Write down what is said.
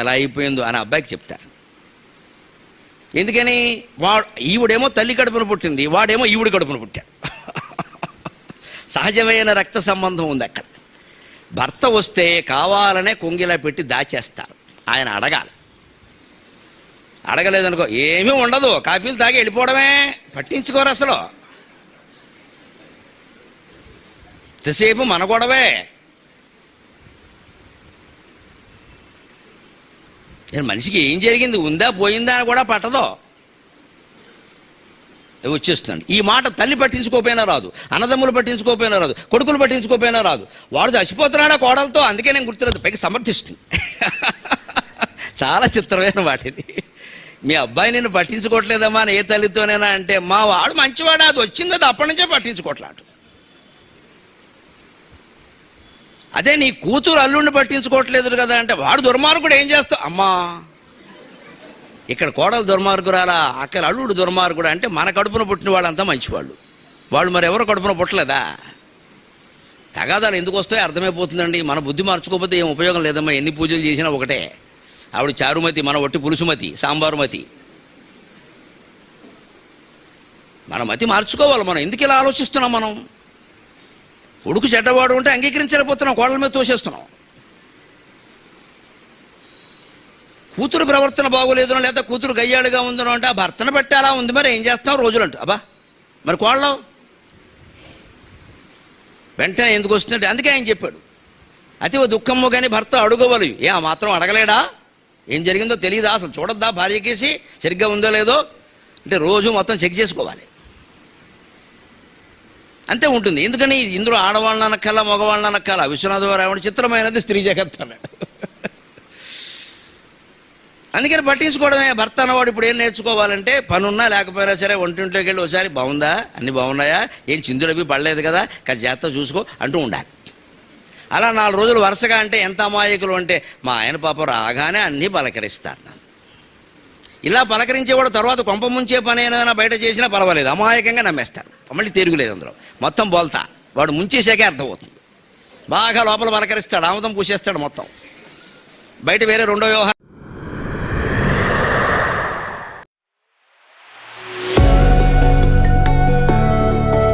ఎలా అయిపోయిందో అని అబ్బాయికి చెప్తారు. ఎందుకని? ఈవిడేమో తల్లి కడుపున పుట్టింది, వాడేమో ఈవిడ కడుపున పుట్టాడు. సహజమైన రక్త సంబంధం ఉంది అక్కడ. భర్త వస్తే కావాలనే కొంగిలా పెట్టి దాచేస్తారు. ఆయన అడగాలి. అడగలేదనుకో ఏమీ ఉండదు, కాఫీలు తాగి వెళ్ళిపోవడమే, పట్టించుకోరు అసలు. ఎంతసేపు మన గొడవే. మనిషికి ఏం జరిగింది, ఉందా పోయిందా అని కూడా పట్టదో, వచ్చేస్తుంది. ఈ మాట తల్లి పట్టించుకోపోయినా రాదు, అన్నదమ్ములు పట్టించుకోపోయినా రాదు, కొడుకులు పట్టించుకోపోయినా రాదు. వాడు చచ్చిపోతున్నాడా కోడలతో, అందుకే నేను గుర్తురాదు, పైకి సమర్థిస్తుంది. చాలా చిత్రమైన వాటిది. మీ అబ్బాయి నిన్ను పట్టించుకోవట్లేదమ్మా అని ఏ తల్లితోనేనా అంటే, మా వాడు మంచివాడు, అది వచ్చింది, అది అప్పటి నుంచే పట్టించుకోవట్లేదు. అదే నీ కూతురు అల్లుడిని పట్టించుకోవట్లేదు కదా అంటే, వాడు దుర్మార్గుడు, ఏం చేస్తావు అమ్మా. ఇక్కడ కోడలు దుర్మార్గురాలా, అక్కడ అల్లుడు దుర్మార్గుడు అంటే మన కడుపున పుట్టిన వాళ్ళంతా మంచివాళ్ళు. వాళ్ళు మరి ఎవరు కడుపున పుట్టలేదా? తగాదాలు ఎందుకు వస్తాయో అర్థమైపోతుందండి. మన బుద్ధి మార్చుకోకపోతే ఏం ఉపయోగం లేదమ్మా. ఎన్ని పూజలు చేసినా ఒకటే. ఆవిడ చారుమతి, మన ఒట్టి పులుసుమతి, సాంబారుమతి. మన మతి మార్చుకోవాలి. మనం ఎందుకు ఇలా ఆలోచిస్తున్నాం? మనం కొడుకు చెడ్డవాడు ఉంటే అంగీకరించలేకపోతున్నాం, కోడల మీద తోసేస్తున్నాం. కూతురు ప్రవర్తన బాగోలేదనో లేదా కూతురు గయ్యాడుగా ఉందనో అంటే, ఆ భర్తను బట్టి అలా ఉంది, మరి ఏం చేస్తాం రోజులంటూ. అబ్బా మరి కోడలో వెంటనే ఎందుకు వస్తుందంటే, అందుకే ఆయన చెప్పాడు, అతి దుఃఖము కానీ భర్త అడుగవలు. ఆ మాత్రం అడగలేడా? ఏం జరిగిందో తెలియదా? అసలు చూడద్దా భార్యకేసి సరిగ్గా ఉందో లేదో అంటే, రోజు మొత్తం చెక్ చేసుకోవాలి. అంతే ఉంటుంది. ఎందుకని ఇందులో ఆడవాళ్ళని అనక్కల, మగవాళ్ళని అనక్కల. విశ్వనాథ వారు ఏమంటే, చిత్రమైనది స్త్రీ జగత్ అన్నాడు. అందుకని పట్టించుకోవడమే. భర్త అన్నవాడు ఇప్పుడు ఏం నేర్చుకోవాలంటే, పనున్నా లేకపోయినా సరే వంటింట్లోకి వెళ్ళి ఒకసారి బాగుందా, అన్ని బాగున్నాయా, ఏం చిందులవి పడలేదు కదా, కాస్త జాగ్రత్త చూసుకో అంటూ ఉండాలి. అలా 4 రోజులు వరుసగా అంటే ఎంత అమాయకులు అంటే, మా ఆయన పాప రాగానే అన్నీ పలకరిస్తారు. ఇలా పలకరించేవాడు తర్వాత కొంప ముంచే పని ఏదైనా బయట చేసినా పర్వాలేదు, అమాయకంగా నమ్మేస్తారు. మళ్ళీ తిరుగులేదు అందులో. మొత్తం బోల్తా వాడు ముంచేసాకే అర్థమవుతుంది. బాగా లోపల పలకరిస్తాడు, ఆముదం పూసేస్తాడు మొత్తం. బయట వేరే రెండో వ్యవహారం